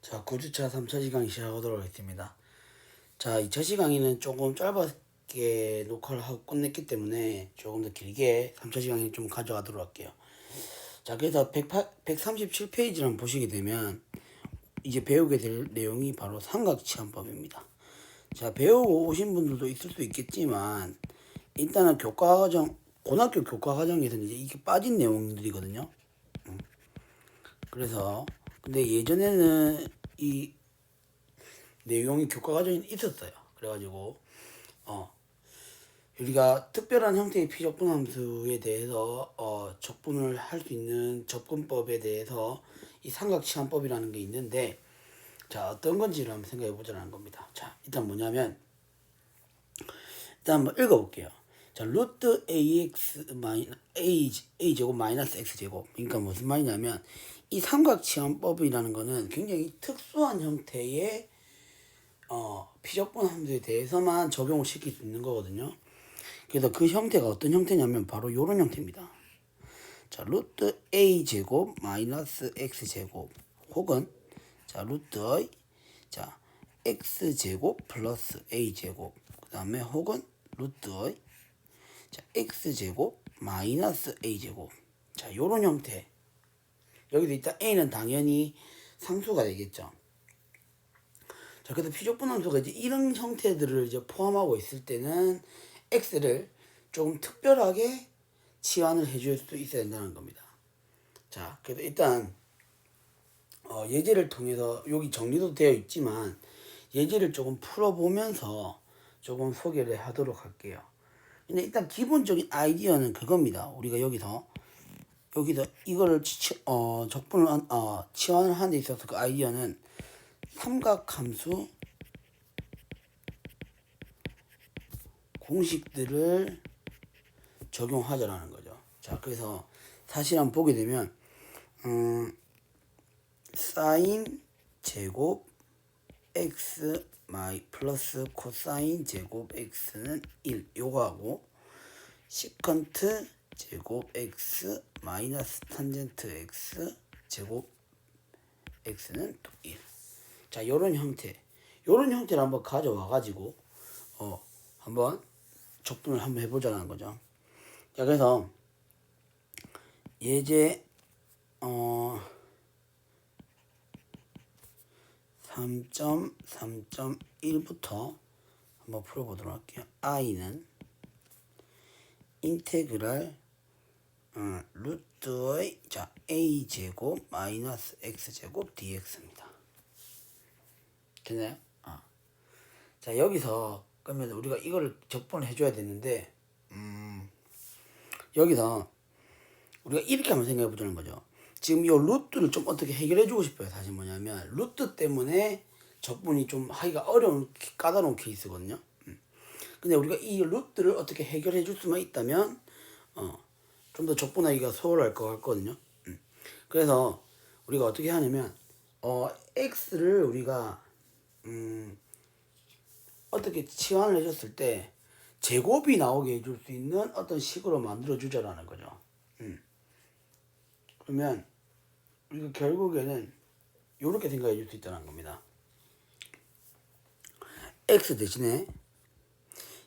자, 9주차 3차시 강의 시작하도록 하겠습니다. 자, 2차시 강의는 조금 짧게 녹화를 하고 끝냈기 때문에 조금 더 길게 3차시 강의 좀 가져가도록 할게요. 자, 그래서 137페이지를 보시게 되면 이제 배우게 될 내용이 바로 삼각치환법입니다. 자, 배우고 오신 분들도 있을 수 있겠지만 일단은 교과과정, 고등학교 교과과정에서는 이제 이게 빠진 내용들이거든요. 그래서 근데 예전에는 이 내용이 교과과정에 있었어요. 그래가지고 우리가 특별한 형태의 피접분함수에 대해서 적분을 할 수 있는 접근법에 대해서 이 삼각치환법이라는 게 있는데, 자, 어떤 건지를 한번 생각해 보자는 겁니다. 자, 일단 뭐냐면 일단 한번 읽어볼게요. 자, 루트 ax a 제곱 마이너스 x 제곱. 그러니까 무슨 말이냐면 이 삼각치환법이라는 거는 굉장히 특수한 형태의 피접분 함수에 대해서만 적용을 시킬 수 있는 거거든요. 그래서 그 형태가 어떤 형태냐면 바로 이런 형태입니다. 자, 루트 a 제곱 마이너스 x 제곱 혹은 자, 루트의 자, x 제곱 플러스 a 제곱 그 다음에 혹은 루트의 자, x 제곱 마이너스 a 제곱. 자, 요런 형태. 여기도 일단 a는 당연히 상수가 되겠죠. 자, 그래서 피접분함수가 이제 이런 형태들을 이제 포함하고 있을 때는 x를 조금 특별하게 치환을 해줄 수 있어야 된다는 겁니다. 자, 그래서 일단 예제를 통해서 여기 정리도 되어 있지만 예제를 조금 풀어보면서 조금 소개를 하도록 할게요. 근데 일단 기본적인 아이디어는 그겁니다. 우리가 여기서 이거를 치환을 하는 데 있어서 그 아이디어는 삼각함수 공식들을 적용하자라는 거죠. 자, 그래서 사실 한번 보게 되면 사인 제곱 x 마이 플러스 코사인 제곱 x는 1 요거하고 시컨트 제곱 x 마이너스 탄젠트 x 제곱 x는 또 1. 자, 요런 형태를 한번 가져와 가지고 한번 적분을 한번 해보자는 거죠. 자, 그래서 예제 3.3.1부터 한번 풀어보도록 할게요. i는 인테그랄 루트의 자 a 제곱 마이너스 x 제곱 dx입니다. 됐나요? 자, 여기서 그러면 우리가 이거를 적분을 해줘야 되는데 여기서 우리가 이렇게 한번 생각해 보자는 거죠. 지금 이 루트를 좀 어떻게 해결해 주고 싶어요. 사실 뭐냐면 루트 때문에 적분이 좀 하기가 어려운 까다로운 케이스거든요. 근데 우리가 이 루트를 어떻게 해결해 줄 수만 있다면 좀 더 적분하기가 수월할 것 같거든요. 그래서 우리가 어떻게 하냐면 x를 우리가 어떻게 치환을 해줬을 때 제곱이 나오게 해줄 수 있는 어떤 식으로 만들어 주자라는 거죠. 그러면 우리가 결국에는 이렇게 생각해 줄 수 있다는 겁니다. x 대신에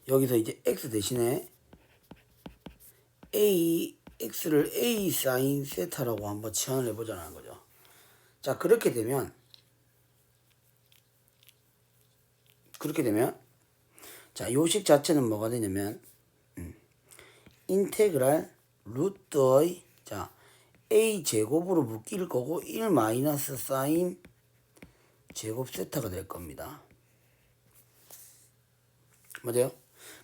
여기서 이제 x 대신에 x를 a 사인 세타라고 한번 치환을 해보자는 거죠. 자, 그렇게 되면 자, 요식 자체는 뭐가 되냐면 인테그랄 루트의 자 a 제곱으로 묶일 거고 1 마이너스 사인 제곱 세타가 될 겁니다. 맞아요?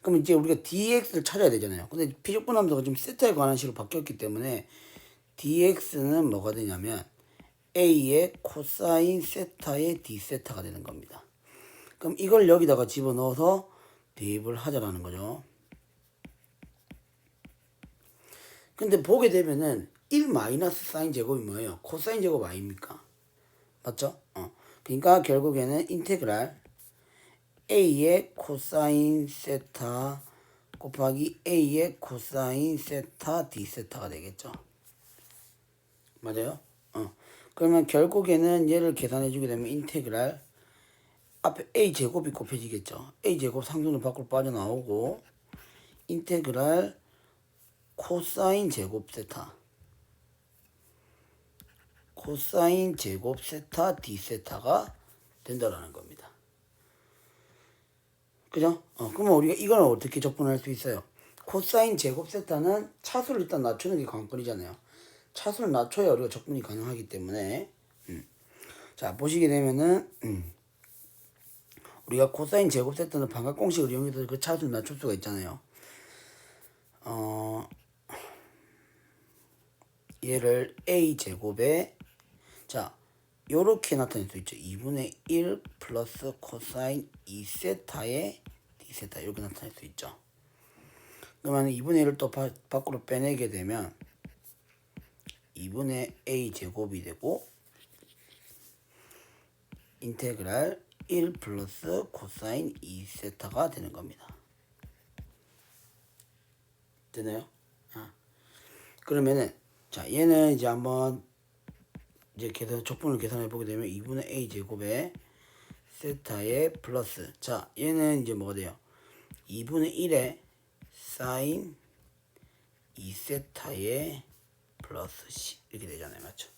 그럼 이제 우리가 dx를 찾아야 되잖아요. 근데 피접분함수가 지금 세타에 관한 식으로 바뀌었기 때문에 dx는 뭐가 되냐면 a의 코사인 세타의 d 세타가 되는 겁니다. 그럼 이걸 여기다가 집어넣어서 대입을 하자라는 거죠. 근데 보게 되면은 1 마이너스 사인 제곱이 뭐예요? 코사인 제곱 아닙니까? 맞죠? 그러니까 결국에는 인테그랄 a의 코사인 세타 곱하기 a의 코사인 세타 d 세타가 되겠죠. 맞아요? 그러면 결국에는 얘를 계산해 주게 되면 인테그랄 앞에 a 제곱이 곱해지겠죠. a 제곱 상수는 밖으로 빠져나오고 인테그랄 코사인 제곱 세타 코사인 제곱 세타 d 세타가 된다라는 겁니다. 그죠? 그러면 우리가 이걸 어떻게 적분할 수 있어요? 코사인 제곱 세타는 차수를 일단 낮추는 게 관건이잖아요. 차수를 낮춰야 우리가 적분이 가능하기 때문에 자 보시게 되면은 우리가 코사인 제곱 세타는 반각 공식을 이용해서 그 차수를 낮출 수가 있잖아요. 얘를 a 제곱에 자 요렇게 나타낼 수 있죠. 2분의 1 플러스 코사인 2세타의 d세타 이렇게 나타낼 수 있죠. 그러면 2분의 1을 또 밖으로 빼내게 되면 2분의 a 제곱이 되고 인테그랄 1 플러스 코사인 2세타가 되는 겁니다. 되나요? 그러면은 자 얘는 이제 한번 이제 적분을 계산해 보게 되면 2분의 a 제곱에 세타의 플러스 자 얘는 이제 뭐가 돼요? 2분의 1에 사인 2세타의 플러스 c 이렇게 되잖아요. 맞죠?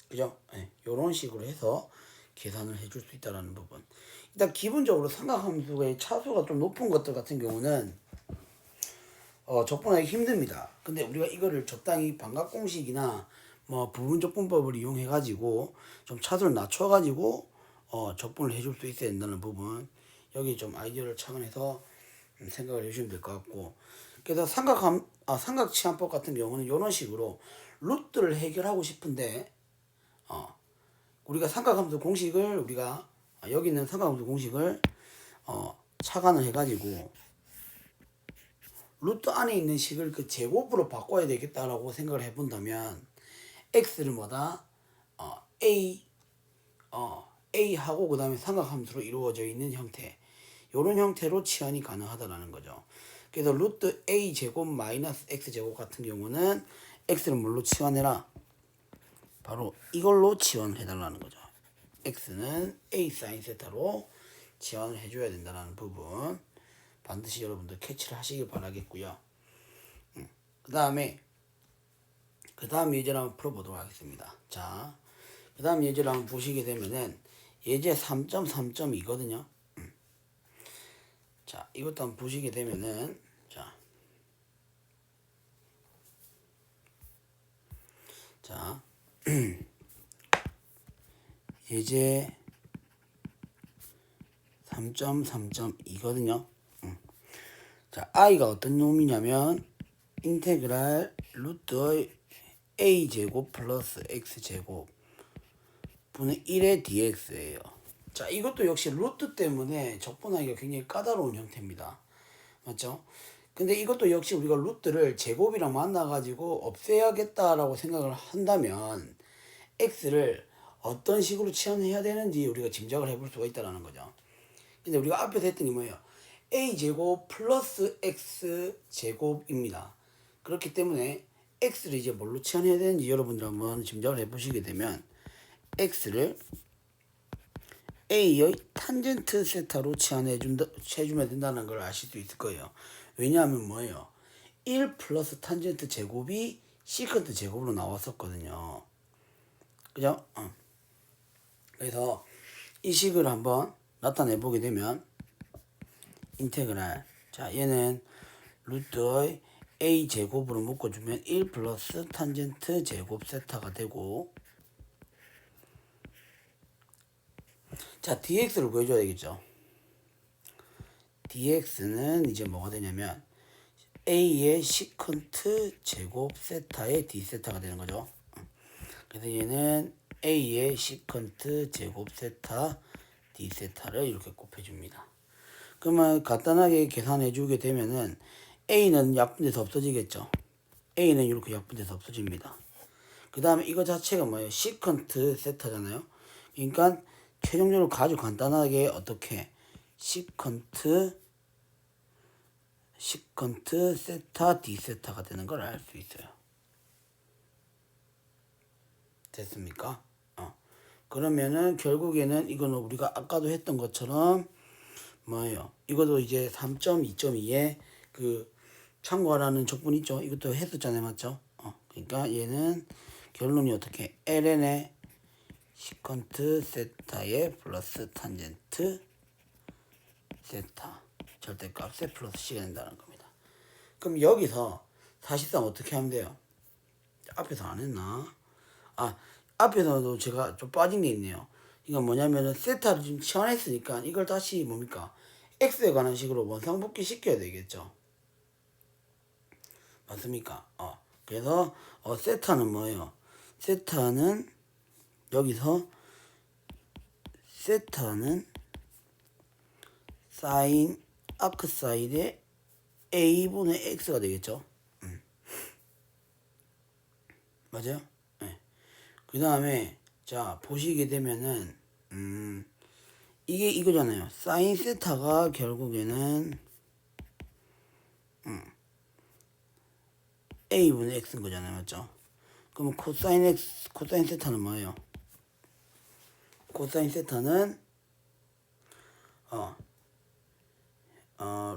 그죠? 네, 요런 식으로 해서 계산을 해줄 수 있다는 부분. 일단 기본적으로 삼각함수의 차수가 좀 높은 것들 같은 경우는 적분하기 힘듭니다. 근데 우리가 이거를 적당히 반각공식이나 뭐 부분적분법을 이용해 가지고 좀 차수를 낮춰 가지고 적분을 해줄 수 있어야 된다는 부분 여기 좀 아이디어를 착안해서 생각을 해주시면 될 것 같고 그래서 삼각치환법 같은 경우는 이런 식으로 루트를 해결하고 싶은데 우리가 삼각함수 공식을 우리가 여기 있는 삼각함수 공식을 착안을 해가지고 루트 안에 있는 식을 그 제곱으로 바꿔야 되겠다라고 생각을 해본다면 x를 뭐다 a하고 그 다음에 삼각함수로 이루어져 있는 형태 이런 형태로 치환이 가능하다라는 거죠. 그래서 루트 a 제곱 마이너스 x 제곱 같은 경우는 x를 뭘로 치환해라? 바로 이걸로 치환을 해달라는 거죠. x는 a 사인 세타로 치환을 해줘야 된다는 부분 반드시 여러분들 캐치를 하시길 바라겠고요. 그 다음 예제를 한번 풀어보도록 하겠습니다. 자, 그 다음 예제를 한번 보시게 되면은 예제 3.3.2거든요. 자, 이것도 한번 보시게 되면은 자 예제 3.3.2거든요. 자, i가 어떤 놈이냐면 인테그랄 루트의 a 제곱 플러스 x 제곱 분의 1의 dx예요. 자, 이것도 역시 루트 때문에 적분하기가 굉장히 까다로운 형태입니다. 맞죠? 근데 이것도 역시 우리가 루트를 제곱이랑 만나가지고 없애야겠다라고 생각을 한다면 x를 어떤 식으로 치환해야 되는지 우리가 짐작을 해볼 수가 있다는 거죠. 근데 우리가 앞에서 했던 게 뭐예요? a제곱 플러스 x제곱입니다. 그렇기 때문에 x를 이제 뭘로 치환해야 되는지 여러분들 한번 짐작을 해보시게 되면 x를 a의 탄젠트 세타로 해주면 된다는 걸 아실 수 있을 거예요. 왜냐하면 뭐예요? 1 플러스 탄젠트 제곱이 시컨트 제곱으로 나왔었거든요. 그죠? 그래서 이 식을 한번 나타내 보게 되면 인테그랄 자 얘는 루트의 a 제곱으로 묶어주면 1 플러스 탄젠트 제곱 세타가 되고 자 dx를 구해줘야 되겠죠. dx는 이제 뭐가 되냐면 a의 시컨트 제곱 세타의 d 세타가 되는 거죠. 그래서 얘는 a의 시컨트 제곱 세타 d 세타를 이렇게 곱해줍니다. 그러면 간단하게 계산해 주게 되면은 a는 약분돼서 없어지겠죠. a는 이렇게 약분돼서 없어집니다. 그 다음에 이거 자체가 뭐예요? 시컨트 세타잖아요. 그러니까 최종적으로 아주 간단하게 어떻게 시컨트 세타 d 세타가 되는 걸 알 수 있어요. 됐습니까? 그러면은 결국에는 이거는 우리가 아까도 했던 것처럼 뭐예요? 이것도 이제 3.2.2에 그 참고하라는 적분 있죠? 이것도 했었잖아요, 맞죠? 그러니까 얘는 결론이 어떻게? ln의 시컨트 세타에 플러스 탄젠트 세타 절대값에 플러스 c가 된다는 겁니다. 그럼 여기서 사실상 어떻게 하면 돼요? 앞에서 안 했나? 앞에서도 제가 좀 빠진 게 있네요. 이건 뭐냐면은 세타를 지금 치환했으니까 이걸 다시 뭡니까? x에 관한 식으로 원상복귀 시켜야 되겠죠. 맞습니까? 그래서 세타는 뭐예요? 세타는 여기서 세타는 사인 아크사이드의 a분의 x가 되겠죠. 맞아요? 네. 그 다음에 자 보시게 되면은 이게 이거잖아요. 사인 세타가 결국에는 a분의 x인 거잖아요, 맞죠? 그러면 코사인 세타는 뭐예요? 코사인 세타는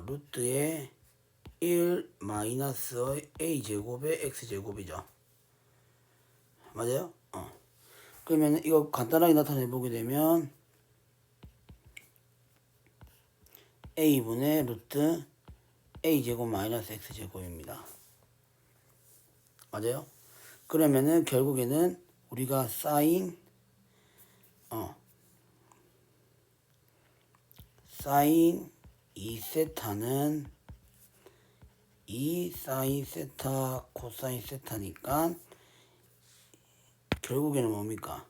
루트의 1 마이너스 a 제곱의 x 제곱이죠. 맞아요? 그러면 이거 간단하게 나타내 보게 되면 a분의 루트 a 제곱 마이너스 x 제곱입니다. 맞아요? 그러면은 결국에는 우리가 사인 2세타는 2 사인 세타 코사인 세타니까 결국에는 뭡니까?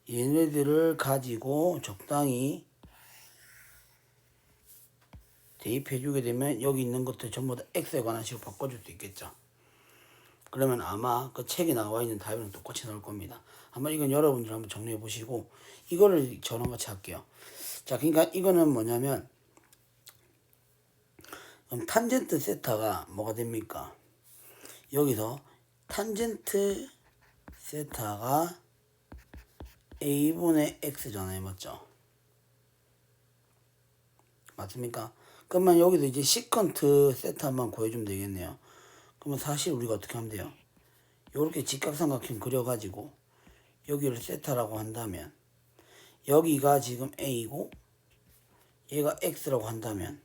얘네들을 가지고 적당히 대입해주게 되면 여기 있는 것들 전부 다 x에 관한 식으로 바꿔줄 수 있겠죠. 그러면 아마 그 책에 나와 있는 답은 똑같이 나올 겁니다. 한번 이건 여러분들 한번 정리해 보시고 이거를 저랑 같이 할게요. 자, 그러니까 이거는 뭐냐면 그럼 탄젠트 세타가 뭐가 됩니까? 여기서 탄젠트 세타가 a분의 x잖아요, 맞죠? 맞습니까? 그러면 여기도 이제 시컨트 세타만 구해주면 되겠네요. 그러면 사실 우리가 어떻게 하면 돼요? 이렇게 직각삼각형 그려가지고 여기를 세타라고 한다면 여기가 지금 a고 얘가 x라고 한다면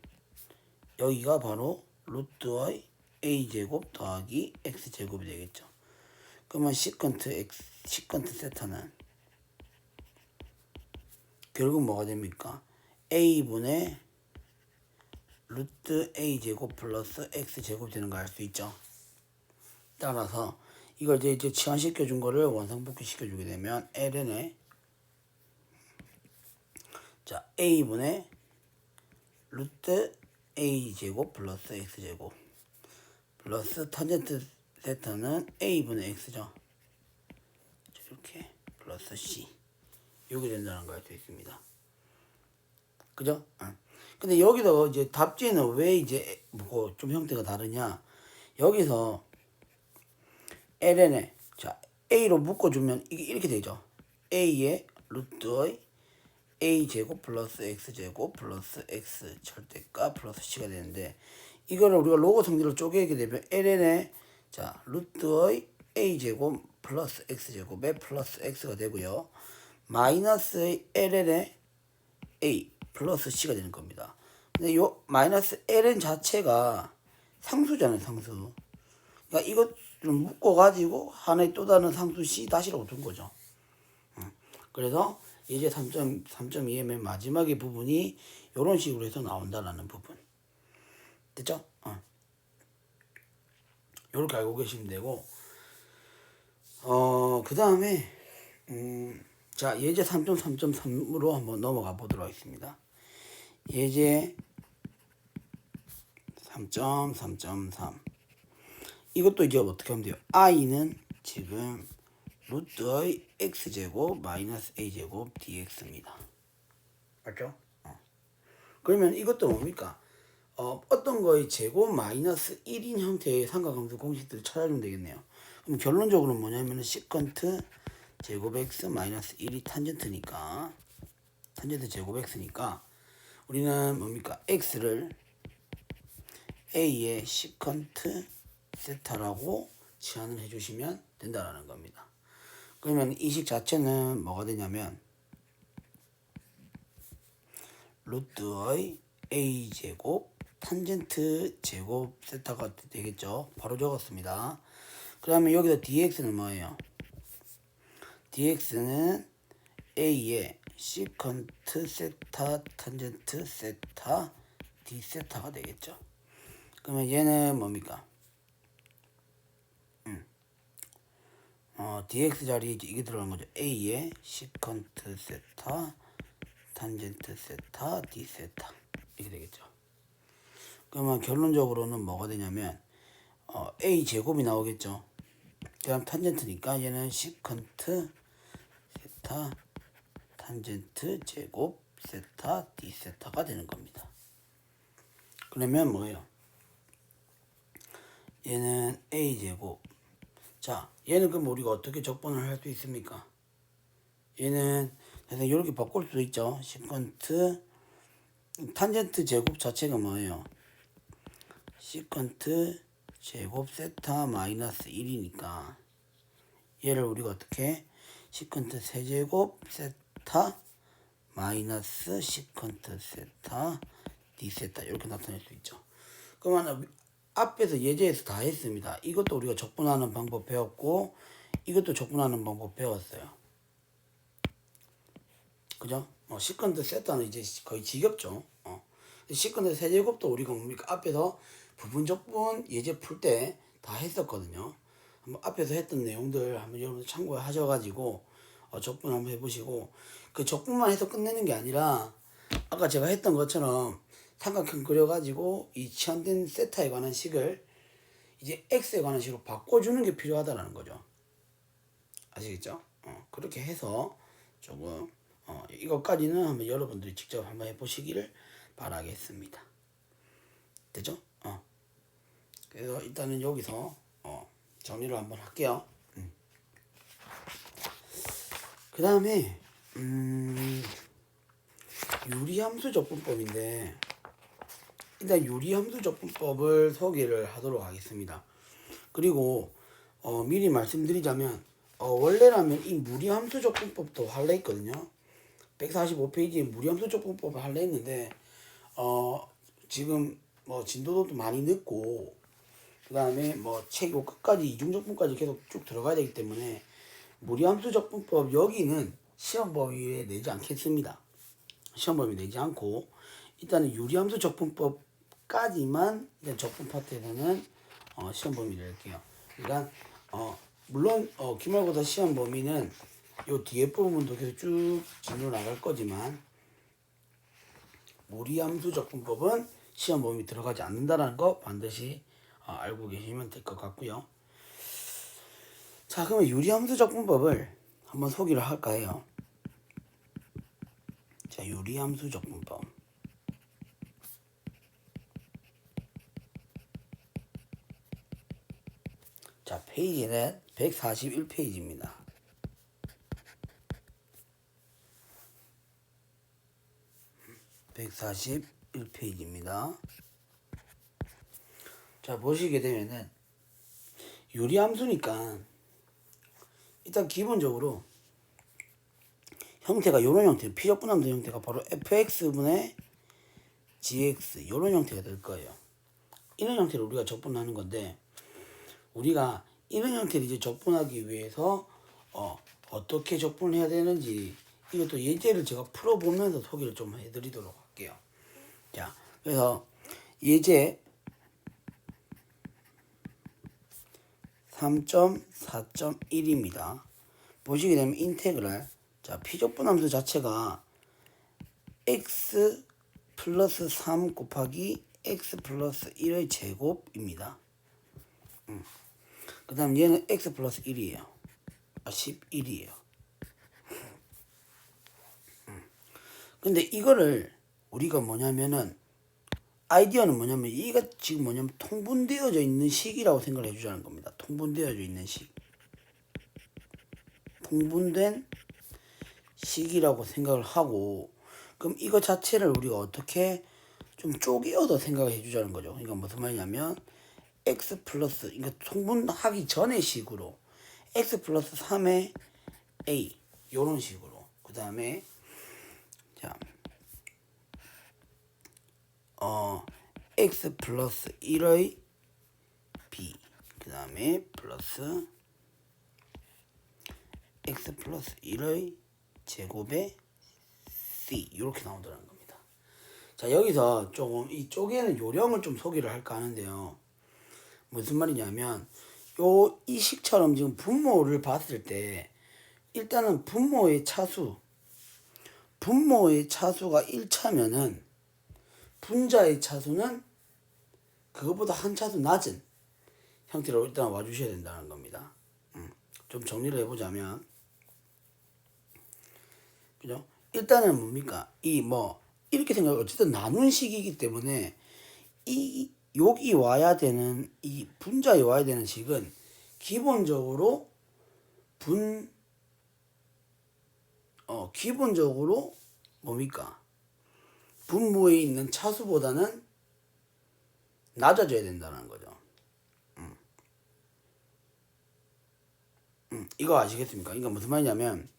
여기가 바로 루트의 a제곱 더하기 x제곱이 되겠죠. 그러면 시컨트 세타는 결국 뭐가 됩니까? a분의 루트 a제곱 플러스 x제곱 되는 거 알 수 있죠. 따라서 이걸 이제 치환시켜 준 거를 원상복귀 시켜 주게 되면 ln의 자 a분의 루트 a제곱 플러스 x제곱 플러스 탄젠트 세타는 a분의 x죠. 이렇게 플러스 c 이렇게 된다는 걸 알 수 있습니다. 그죠? 근데 여기도 이제 답지는 왜 이제 뭐 좀 형태가 다르냐? 여기서 ln에 자 a로 묶어주면 이게 이렇게 되죠. a의 루트의 a 제곱 플러스 x 제곱 플러스 x 절대값 플러스 c가 되는데 이거를 우리가 로고 성질로 쪼개게 되면 ln의 자 루트의 a 제곱 플러스 x 제곱에 플러스 x가 되고요. 마이너스의 ln의 a 플러스 c가 되는 겁니다. 근데 요 마이너스 ln 자체가 상수잖아요, 상수. 그러니까 이것을 묶어가지고 하나의 또 다른 상수 c 다시라고 둔 거죠. 그래서 이제 3.2의 맨 마지막의 부분이 이런 식으로 해서 나온다라는 부분. 됐죠? 요렇게 알고 계시면 되고, 그 다음에, 자, 예제 3.3.3으로 한번 넘어가 보도록 하겠습니다. 예제 3.3.3. 이것도 이제 어떻게 하면 돼요? i는 지금 루트의 x제곱 마이너스 a제곱 dx입니다. 맞죠? 그러면 이것도 뭡니까? 어떤 거의 제곱 마이너스 1인 형태의 삼각함수 공식들을 찾아주면 되겠네요. 그럼 결론적으로 뭐냐면 시컨트 제곱 x 마이너스 1이 탄젠트니까 탄젠트 제곱 x니까 우리는 뭡니까? x를 a의 시컨트 세타라고 치환을 해주시면 된다라는 겁니다. 그러면 이 식 자체는 뭐가 되냐면 루트의 a 제곱 탄젠트 제곱 세타가 되겠죠. 바로 적었습니다. 그러면 여기서 dx는 뭐예요? dx는 a의 시컨트 세타 탄젠트 세타 d 세타가 되겠죠. 그러면 얘는 뭡니까? dx 자리에 이게 들어간 거죠. a의 시컨트 세타 탄젠트 세타 d 세타 이렇게 되겠죠. 그러면 결론적으로는 뭐가 되냐면 a 제곱이 나오겠죠. 그다음 탄젠트니까 얘는 시컨트 세타 탄젠트 제곱 세타 d 세타가 되는 겁니다. 그러면 뭐예요? 얘는 a 제곱. 자, 얘는 그럼 우리가 어떻게 적분을 할 수 있습니까? 얘는 그래서 이렇게 바꿀 수도 있죠. 시컨트 탄젠트 제곱 자체가 뭐예요? 시컨트 제곱 세타 마이너스 1이니까 얘를 우리가 어떻게 시컨트 세제곱 세타 마이너스 시컨트 세타 d 세타 이렇게 나타낼 수 있죠. 그러면 앞에서 예제에서 다 했습니다. 이것도 우리가 적분하는 방법 배웠고 이것도 적분하는 방법 배웠어요. 그죠? 시컨트 세타는 이제 거의 지겹죠. 시컨트 세제곱도 우리가 뭡니까? 앞에서 부분 적분 예제 풀 때 다 했었거든요. 한번 앞에서 했던 내용들 한번 여러분들 참고하셔가지고 적분 한번 해보시고 그 적분만 해서 끝내는 게 아니라 아까 제가 했던 것처럼 삼각형 그려가지고 이 치환된 세타에 관한 식을 이제 x에 관한 식으로 바꿔주는 게 필요하다는 거죠. 아시겠죠? 그렇게 해서 조금 이것까지는 한번 여러분들이 직접 한번 해보시기를 바라겠습니다. 되죠? 그래서 일단은 여기서 정리를 한번 할게요. 그 다음에 유리함수 적분법인데 일단 유리함수 적분법을 소개를 하도록 하겠습니다. 그리고 미리 말씀드리자면 원래라면 이 무리함수 적분법도 할래 했거든요. 145페이지에 무리함수 적분법을 할래 했는데 지금 진도도 많이 늦고 그 다음에 책 끝까지 이중적분까지 계속 쭉 들어가야 되기 때문에 무리함수 적분법 여기는 시험 범위에 내지 않겠습니다. 시험 범위 내지 않고 일단은 유리함수 적분법까지만 일단 적분 파트에서는 시험 범위를 낼게요. 그러니까 물론 기말고사 시험 범위는 요 뒤에 부분도 계속 쭉 진로 나갈 거지만 무리함수 적분법은 시험 범위 들어가지 않는다라는 거 반드시 알고 계시면 될 것 같고요. 자, 그러면 유리함수 적분법을 한번 소개를 할까 해요. 자, 유리함수 적분법. 자, 페이지는 141페이지입니다. (141페이지입니다) 자, 보시게 되면은 유리함수니까 일단 기본적으로 형태가 요런 형태, 피적분함수 형태가 바로 fx분의 gx 요런 형태가 될 거예요. 이런 형태를 우리가 적분하는 건데 우리가 이런 형태를 이제 적분하기 위해서 어떻게 적분을 해야 되는지 이것도 예제를 제가 풀어보면서 소개를 좀 해드리도록 할게요. 자, 그래서 예제 3.4.1입니다. 보시게 되면 인테그랄, 자, 피적분함수 자체가 x 플러스 3 곱하기 x 플러스 1의 제곱입니다. 그 다음 얘는 x 플러스 1이에요. 11이에요. 근데 이거를 우리가 뭐냐면은 아이디어는 뭐냐면 이가 지금 뭐냐면 통분되어져 있는 식이라고 생각을 해주자는 겁니다. 통분되어져 있는 식. 통분된 식이라고 생각을 하고, 그럼 이거 자체를 우리가 어떻게 좀 쪼개어서 생각을 해주자는 거죠. 그러니까 무슨 말이냐면 x 플러스, 그러니까 통분하기 전의 식으로 x 플러스 3의 a 요런 식으로, 그 다음에 자 x 플러스 1의 b, 그 다음에 플러스 x 플러스 1의 제곱의 c, 이렇게 나온다는 겁니다. 자, 여기서 조금 이 쪼개는 요령을 좀 소개를 할까 하는데요. 무슨 말이냐면 이 식처럼 지금 분모를 봤을 때 일단은 분모의 차수가 1차면은 분자의 차수는 그것보다 한 차수 낮은 형태로 일단 와주셔야 된다는 겁니다. 좀 정리를 해보자면, 그죠? 일단은 뭡니까? 이렇게 생각해. 어쨌든 나눈 식이기 때문에 여기 와야 되는, 이 분자에 와야 되는 식은 기본적으로 기본적으로 뭡니까? 분모에 있는 차수보다는 낮아져야 된다는 거죠. 이거 아시겠습니까? 그러니까 무슨 말이냐면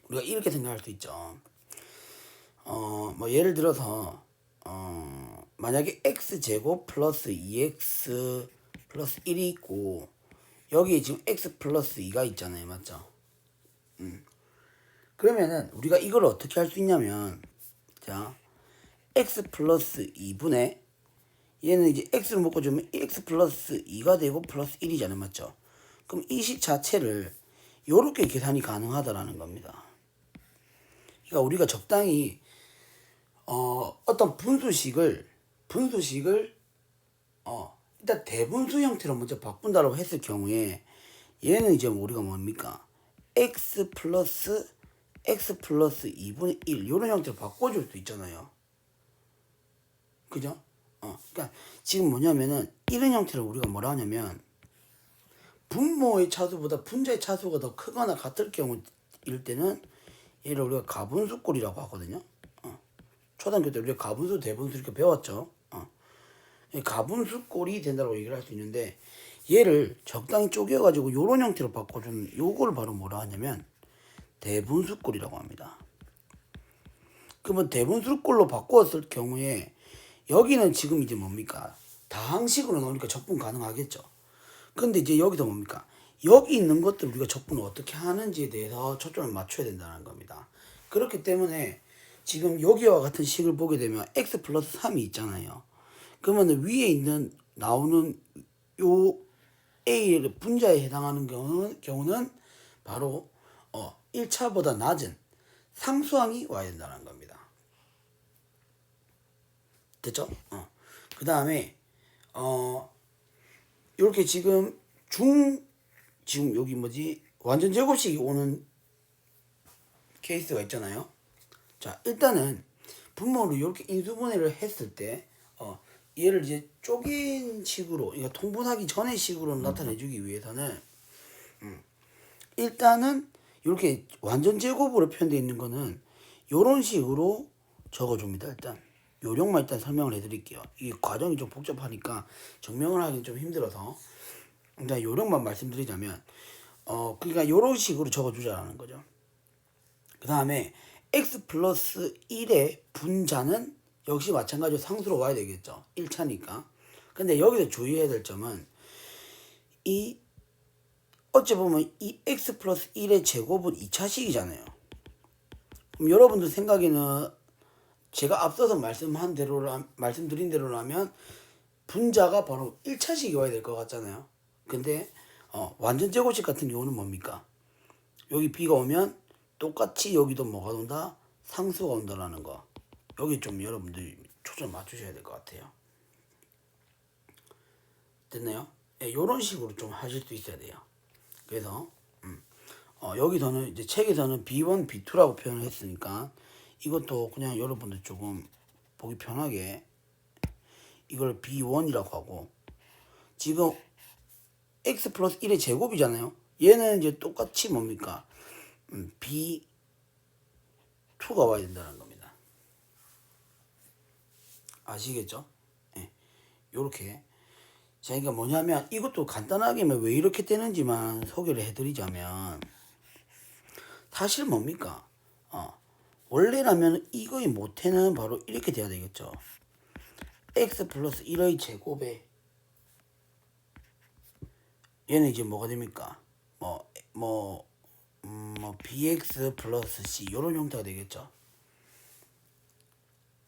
우리가 이렇게 생각할 수 있죠. 예를 들어서 만약에 x제곱 플러스 2x 플러스 1이 있고 여기에 지금 x 플러스 2가 있잖아요. 맞죠? 그러면은 우리가 이걸 어떻게 할 수 있냐면, 자, x 플러스 2분의 얘는 이제 x를 묶어주면 x 플러스 2가 되고 플러스 1이잖아요. 맞죠? 그럼 이 식 자체를 요렇게 계산이 가능하다라는 겁니다. 그러니까 우리가 적당히 어떤 분수식을 일단 대분수 형태로 먼저 바꾼다라고 했을 경우에 얘는 이제 우리가 뭡니까? x 플러스 2분의 1 이런 형태로 바꿔줄 수 있잖아요. 그죠? 그러니까 지금 뭐냐면은 이런 형태로 우리가 뭐라 하냐면 분모의 차수보다 분자의 차수가 더 크거나 같을 경우일 때는 얘를 우리가 가분수꼴이라고 하거든요. 초등학교 때 우리가 가분수, 대분수 이렇게 배웠죠. 가분수꼴이 된다고 얘기를 할 수 있는데 얘를 적당히 쪼개가지고 요런 형태로 바꿔주는 요거를 바로 뭐라 하냐면 대분수꼴이라고 합니다. 그러면 대분수꼴로 바꾸었을 경우에 여기는 지금 이제 뭡니까? 다항식으로 나오니까 적분 가능하겠죠. 근데 이제 여기서 뭡니까? 여기 있는 것들 우리가 적분을 어떻게 하는지에 대해서 초점을 맞춰야 된다는 겁니다. 그렇기 때문에 지금 여기와 같은 식을 보게 되면 x 플러스 3이 있잖아요. 그러면 위에 있는 나오는 요 a 분자에 해당하는 경우는 바로 1차보다 낮은 상수항이 와야 된다는 겁니다. 됐죠? 그 다음에 이렇게 지금 지금 여기 완전 제곱식이 오는 케이스가 있잖아요. 자, 일단은 분모를 이렇게 인수분해를 했을 때 얘를 이제 쪼갠 식으로, 그러니까 통분하기 전의 식으로 나타내주기 위해서는 일단은 이렇게 완전 제곱으로 표현되어 있는 거는 이런 식으로 적어줍니다. 일단 요령만 일단 설명을 해드릴게요. 이 과정이 좀 복잡하니까 증명을 하기 좀 힘들어서 일단 요령만 말씀드리자면 그러니까 요런 식으로 적어주자라는 거죠. 그 다음에 x 플러스 1의 분자는 역시 마찬가지로 상수로 와야 되겠죠. 1차니까. 근데 여기서 주의해야 될 점은 어찌 보면 이 x 플러스 1의 제곱은 2차식이잖아요. 그럼 여러분들 생각에는 제가 앞서서 말씀드린 대로라면 분자가 바로 1차식이 와야 될 것 같잖아요. 근데 완전 제곱식 같은 경우는 뭡니까? 여기 b가 오면 똑같이 여기도 뭐가 온다? 상수가 온다라는 거. 여기 좀 여러분들이 초점 맞추셔야 될 것 같아요. 됐나요? 이런 식으로 좀 하실 수 있어야 돼요. 그래서 여기서는 이제 책에서는 B1, B2라고 표현을 했으니까 이것도 그냥 여러분들 조금 보기 편하게 이걸 B1이라고 하고, 지금 x 플러스 1의 제곱이잖아요. 얘는 이제 똑같이 뭡니까? B2가 와야 된다는 겁니다. 아시겠죠? 예. 요렇게. 자, 그러니까 뭐냐면 이것도 간단하게 왜 이렇게 되는지만 소개를 해드리자면 사실 뭡니까? 원래라면 이거의 모태는 바로 이렇게 돼야 되겠죠. x 플러스 1의 제곱에 얘는 이제 뭐가 됩니까? bx 플러스 c 이런 형태가 되겠죠.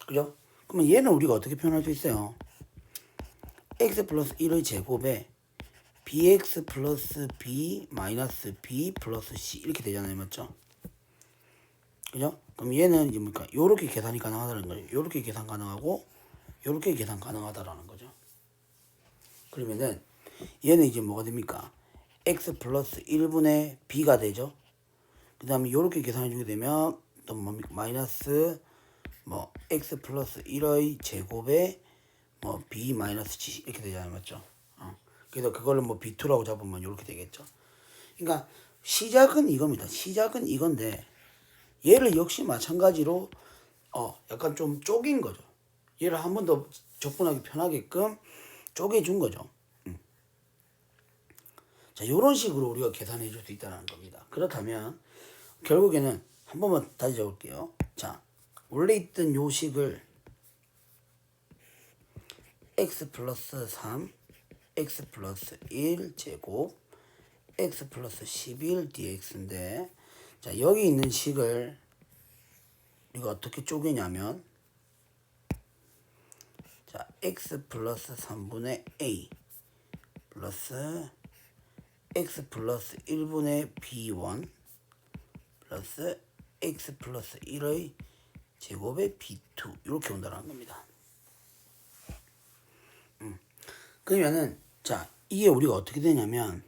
그죠? 그러면 얘는 우리가 어떻게 표현할 수 있어요? x 플러스 1의 제곱에 bx 플러스 b 마이너스 b 플러스 c 이렇게 되잖아요. 맞죠? 그죠? 그럼 얘는 이제 뭡니까? 요렇게 계산이 가능하다는 거죠. 요렇게 계산 가능하고 요렇게 계산 가능하다라는 거죠. 그러면은 얘는 이제 뭐가 됩니까? x 플러스 1분의 b가 되죠. 그 다음에 요렇게 계산해 주게 되면 또 뭡니까? 마이너스 x 플러스 1의 제곱에 b 마이너스 c 이렇게 되잖아요. 맞죠? 그래서 그걸로 b2라고 잡으면 요렇게 되겠죠. 그러니까 시작은 이겁니다. 시작은 이건데 얘를 역시 마찬가지로 약간 좀 쪼갠 거죠. 얘를 한 번 더 접근하기 편하게끔 쪼개준 거죠. 자, 요런 식으로 우리가 계산해 줄 수 있다는 겁니다. 그렇다면 결국에는 한 번만 다시 적을게요. 자, 원래 있던 요 식을 x 플러스 3 x 플러스 1 제곱 x 플러스 11 dx인데, 자, 여기 있는 식을 우리가 어떻게 쪼개냐면, 자, x 플러스 3분의 a 플러스 x 플러스 1분의 b1 플러스 x 플러스 1의 제곱의 b2 이렇게 온다는 겁니다. 그러면은 자, 이게 우리가 어떻게 되냐면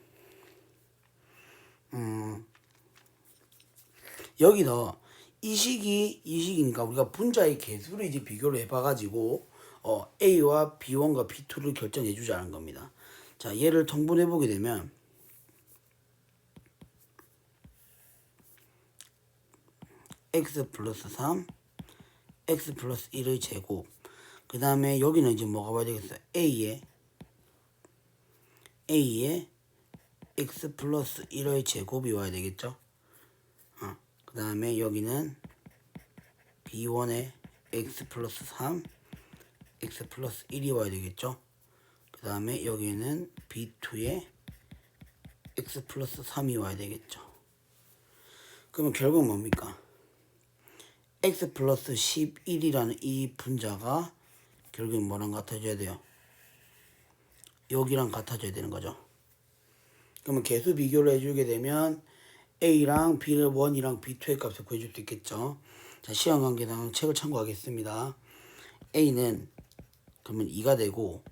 여기서 이 식이니까 우리가 분자의 개수를 이제 비교를 해봐가지고 A와 B1과 B2를 결정해 주자는 겁니다. 자, 얘를 통분해 보게 되면 x 플러스 3 x 플러스 1의 제곱, 그 다음에 여기는 이제 뭐가 봐야 되겠어요? A에 x 플러스 1의 제곱이 와야 되겠죠? 그 다음에 여기는 B1에 x 플러스 3 x 플러스 1이 와야 되겠죠? 그 다음에 여기는 B2에 x 플러스 3이 와야 되겠죠? 그러면 결국 뭡니까? x 플러스 11이라는 이 분자가 결국 뭐랑 같아져야 돼요? 여기랑 같아져야 되는 거죠. 그러면 개수 비교를 해주게 되면 A랑 B를 1이랑 B2의 값을 구해줄 수 있겠죠. 자, 시험관계상 책을 참고하겠습니다. A는 그러면 2가 되고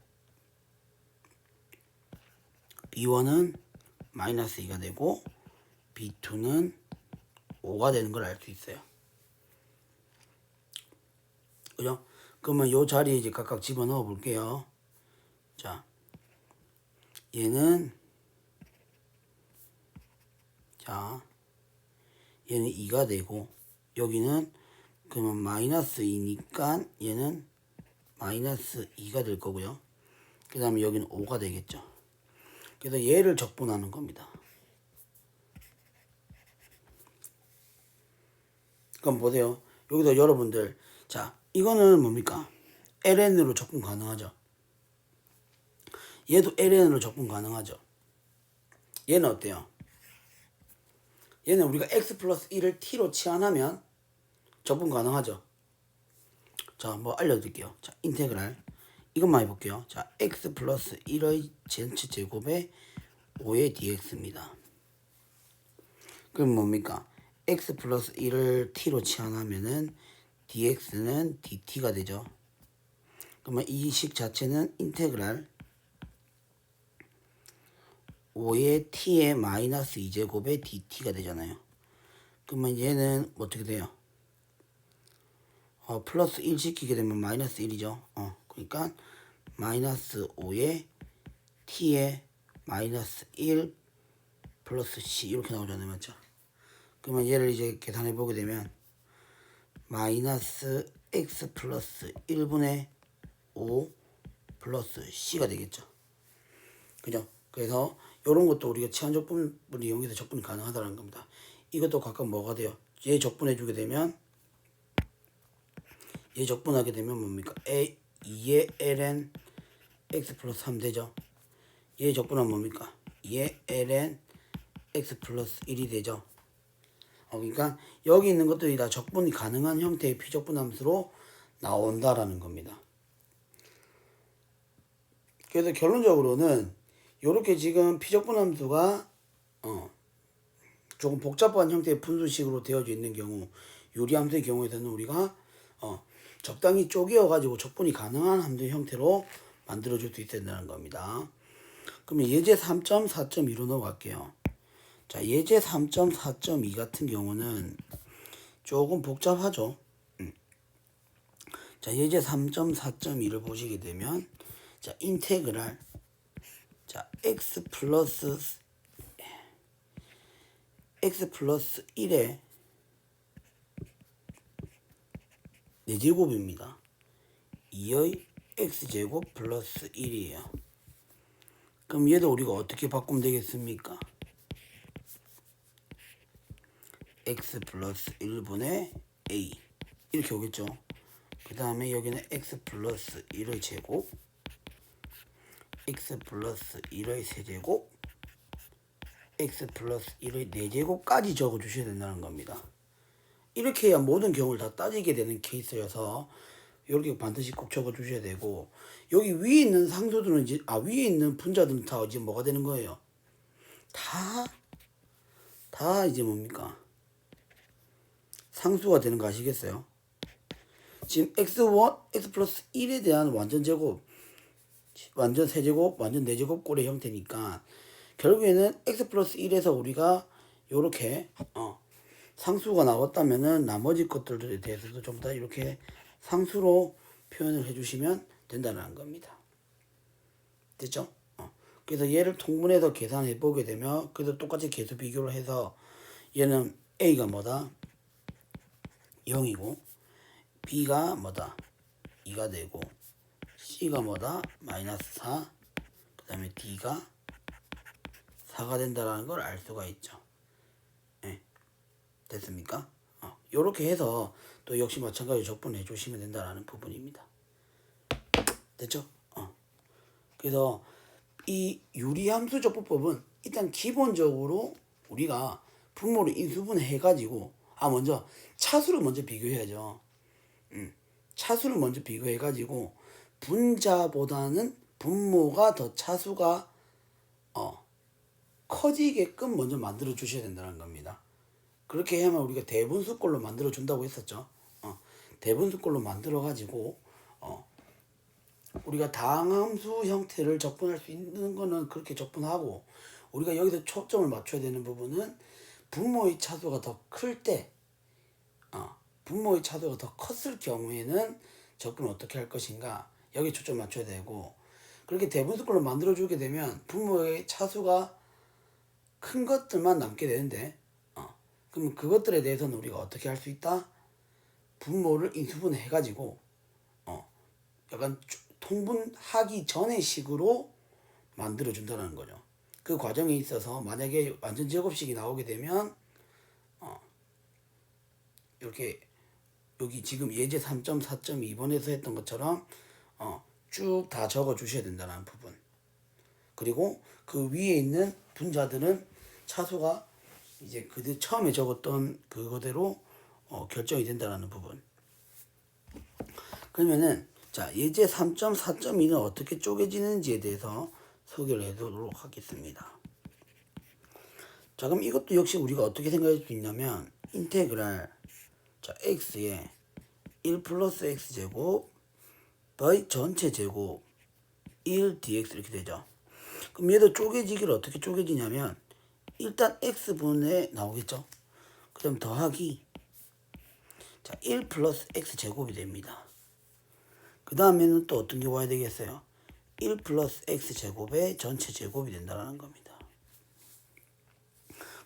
B1은 마이너스 2가 되고 B2는 5가 되는 걸 알 수 있어요. 그죠? 그러면 요 자리에 이제 각각 집어넣어 볼게요. 자, 얘는 2가 되고 여기는 그러면 마이너스 2니까 얘는 마이너스 2가 될 거고요. 그 다음에 여기는 5가 되겠죠. 그래서 얘를 적분하는 겁니다. 그럼 보세요. 여기서 여러분들, 자, 이거는 뭡니까? ln으로 적분 가능하죠. 얘도 ln으로 적분 가능하죠. 얘는 어때요? 얘는 우리가 x 플러스 1을 t로 치환하면 적분 가능하죠. 자, 뭐 알려드릴게요. 자, 인테그랄 이것만 해볼게요. 자, x 플러스 1의 전체 제곱에 5의 dx입니다. 그럼 뭡니까? x 플러스 1을 t로 치환하면은 dx는 dt가 되죠. 그러면 이 식 자체는 인테그랄 5의 t의 마이너스 2제곱의 dt가 되잖아요. 그러면 얘는 어떻게 돼요? 플러스 1 시키게 되면 마이너스 1이죠. 그러니까 마이너스 5의 t의 마이너스 1 플러스 C 이렇게 나오잖아요. 맞죠? 그러면 얘를 이제 계산해 보게 되면 마이너스 x 플러스 1분의 5 플러스 C가 되겠죠. 그죠? 그래서 이런 것도 우리가 치환 적분을 이용해서 적분이 가능하다는 겁니다. 이것도 각각 뭐가 돼요? 얘 적분해 주게 되면 얘 적분하게 되면 뭡니까? 2의 ln x 플러스 3 되죠. 얘 적분하면 뭡니까? 2의 ln x 플러스 1이 되죠. 그러니까 여기 있는 것들이 다 적분이 가능한 형태의 피적분 함수로 나온다라는 겁니다. 그래서 결론적으로는 이렇게 지금 피적분 함수가 조금 복잡한 형태의 분수식으로 되어져 있는 경우, 유리함수의 경우에서는 우리가 적당히 쪼개어 가지고 적분이 가능한 함수 형태로 만들어 줄 수 있어야 된다는 겁니다. 그러면 예제 3.4.2로 넘어갈게요. 자, 예제 3.4.2 같은 경우는 조금 복잡하죠. 자, 예제 3.4.2를 보시게 되면 자, 인테그랄 자, x 플러스 1의 4제곱입니다. 2의 x제곱 플러스 1이에요. 그럼 얘도 우리가 어떻게 바꾸면 되겠습니까? x 플러스 1분의 a 이렇게 오겠죠. 그 다음에 여기는 x 플러스 1의 제곱 x 플러스 1의 세제곱 x 플러스 1의 4제곱까지 적어주셔야 된다는 겁니다. 이렇게 해야 모든 경우를 다 따지게 되는 케이스여서 이렇게 반드시 꼭 적어주셔야 되고, 여기 위에 있는 상수들은 이제 위에 있는 분자들은 다 이제 뭐가 되는 거예요? 다 이제 뭡니까? 상수가 되는 거 아시겠어요? 지금 x1, x 플러스 1에 대한 완전 제곱, 완전 세제곱, 완전 4제곱 꼴의 형태니까 결국에는 x 플러스 1에서 우리가 요렇게 상수가 나왔다면은 나머지 것들에 대해서도 좀 더 이렇게 상수로 표현을 해주시면 된다는 겁니다. 됐죠? 그래서 얘를 통분해서 계산해 보게 되면 그래도 똑같이 계수 비교를 해서 얘는 A가 뭐다? 0이고 B가 뭐다? 2가 되고 C가 뭐다? 마이너스 4, 그 다음에 D가 4가 된다는 걸 알 수가 있죠. 네. 됐습니까? 요렇게 해서 또 역시 마찬가지로 적분해 주시면 된다는 부분입니다. 됐죠? 그래서 이 유리함수 적분법은 일단 기본적으로 우리가 분모를 인수분 해가지고 먼저 차수를 먼저 비교해야죠. 차수를 먼저 비교해가지고 분자보다는 분모가 더 차수가 커지게끔 먼저 만들어 주셔야 된다는 겁니다. 그렇게 해야만 우리가 대분수꼴로 만들어 준다고 했었죠. 대분수꼴로 만들어 가지고 우리가 다항함수 형태를 적분할 수 있는 거는 그렇게 적분하고, 우리가 여기서 초점을 맞춰야 되는 부분은 분모의 차수가 더 클 때, 분모의 차수가 더 컸을 경우에는 적분을 어떻게 할 것인가, 여기 초점 맞춰야 되고, 그렇게 대분수꼴로 만들어 주게 되면 분모의 차수가 큰 것들만 남게 되는데, 그럼 그것들에 대해서는 우리가 어떻게 할 수 있다? 분모를 인수분해 해가지고 약간 통분하기 전의 식으로 만들어 준다는 거죠. 그 과정에 있어서 만약에 완전 제곱식이 나오게 되면 이렇게 여기 지금 예제 3.4.2번에서 했던 것처럼 쭉 다 적어 주셔야 된다는 부분. 그리고 그 위에 있는 분자들은 차수가 이제 그들 처음에 적었던 그거대로 결정이 된다는 부분. 그러면은 자, 예제 3.4.2는 어떻게 쪼개지는지에 대해서 소개를 해보도록 하겠습니다. 자, 그럼 이것도 역시 우리가 어떻게 생각할 수 있냐면 인테그랄 자, x에 1 플러스 x제곱 by 전체 제곱 1 dx 이렇게 되죠. 그럼 얘도 쪼개지기를 어떻게 쪼개지냐면 일단 x분에 나오겠죠. 그 다음 더하기 자, 1 플러스 x제곱이 됩니다. 그 다음에는 또 어떤 게 와야 되겠어요? 1 플러스 x제곱의 전체 제곱이 된다는 겁니다.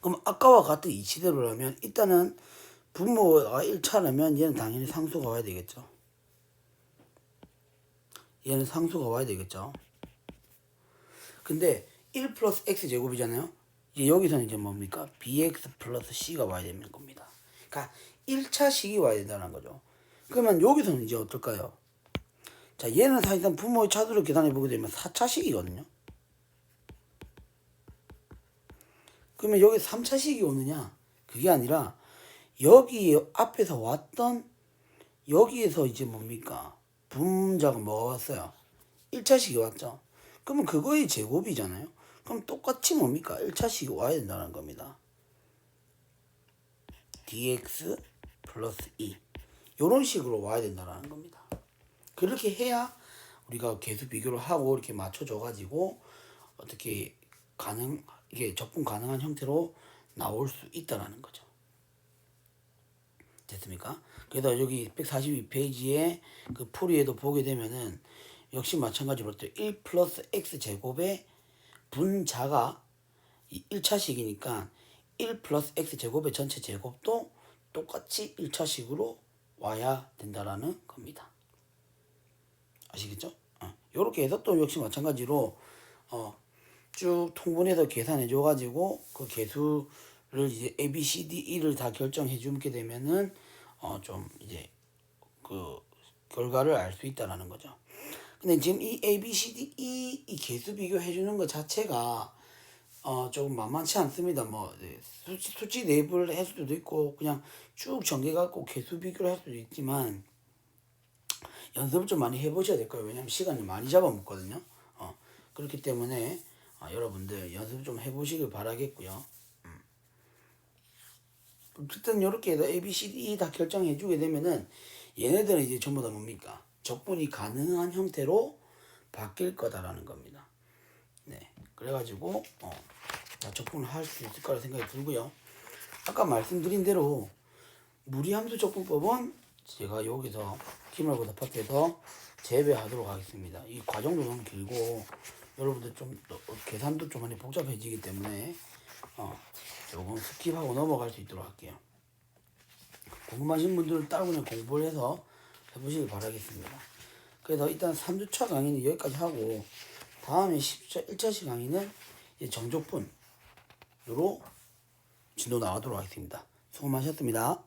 그럼 아까와 같은 이치대로라면 일단은 분모가 1차라면 얘는 당연히 상수가 와야 되겠죠. 얘는 상수가 와야 되겠죠. 근데 1 플러스 x제곱이잖아요. 이제 여기서는 이제 뭡니까? bx 플러스 c가 와야 되는 겁니다. 그러니까 1차식이 와야 된다는 거죠. 그러면 여기서는 이제 어떨까요? 자, 얘는 사실상 분모의 차수를 계산해 보게 되면 4차식이거든요. 그러면 여기 3차식이 오느냐? 그게 아니라 여기 앞에서 왔던 여기에서 이제 뭡니까? 분자가 뭐가 왔어요? 1차식이 왔죠. 그러면 그거의 제곱이잖아요. 그럼 똑같이 뭡니까? 1차식이 와야 된다는 겁니다. dx 플러스 2 이런 식으로 와야 된다는 겁니다. 그렇게 해야 우리가 계수 비교를 하고 이렇게 맞춰줘 가지고 어떻게 이게 적분 가능한 형태로 나올 수 있다라는 거죠. 됐습니까? 그래서 여기 142페이지에 그 풀이에도 보게 되면은 역시 마찬가지로 1 플러스 x 제곱의 분자가 1차식이니까 1 플러스 x 제곱의 전체 제곱도 똑같이 1차식으로 와야 된다라는 겁니다. 아시겠죠? 요렇게 해서 또 역시 마찬가지로 쭉 통분해서 계산해 줘 가지고 그 계수를 이제 A, B, C, D, E를 다 결정해 주게 되면은 좀 이제 그 결과를 알 수 있다라는 거죠. 근데 지금 이 A, B, C, D, E 이 계수 비교해 주는 것 자체가 조금 만만치 않습니다. 뭐 수치 대입을 할 수도 있고 그냥 쭉 전개 갖고 계수 비교를 할 수도 있지만 연습을 좀 많이 해보셔야 될 거예요. 왜냐면 시간이 많이 잡아먹거든요. 그렇기 때문에 여러분들 연습 좀 해보시길 바라겠고요. 어쨌든 이렇게 해서 A, B, C, D 다 결정해주게 되면은 얘네들은 이제 전부 다 뭡니까? 적분이 가능한 형태로 바뀔 거다라는 겁니다. 네, 그래가지고 적분을 할 수 있을 거라 생각이 들고요. 아까 말씀드린 대로 무리함수 적분법은 제가 여기서 기말고사 파트에서 재배하도록 하겠습니다. 이 과정도 너무 길고 여러분들 좀 계산도 좀 많이 복잡해지기 때문에 조금 스킵하고 넘어갈 수 있도록 할게요. 궁금하신 분들은 따로 그냥 공부를 해서 해보시길 바라겠습니다. 그래서 일단 3주차 강의는 여기까지 하고 다음에 1차시 강의는 이제 정적분으로 진도 나가도록 하겠습니다. 수고 많으셨습니다.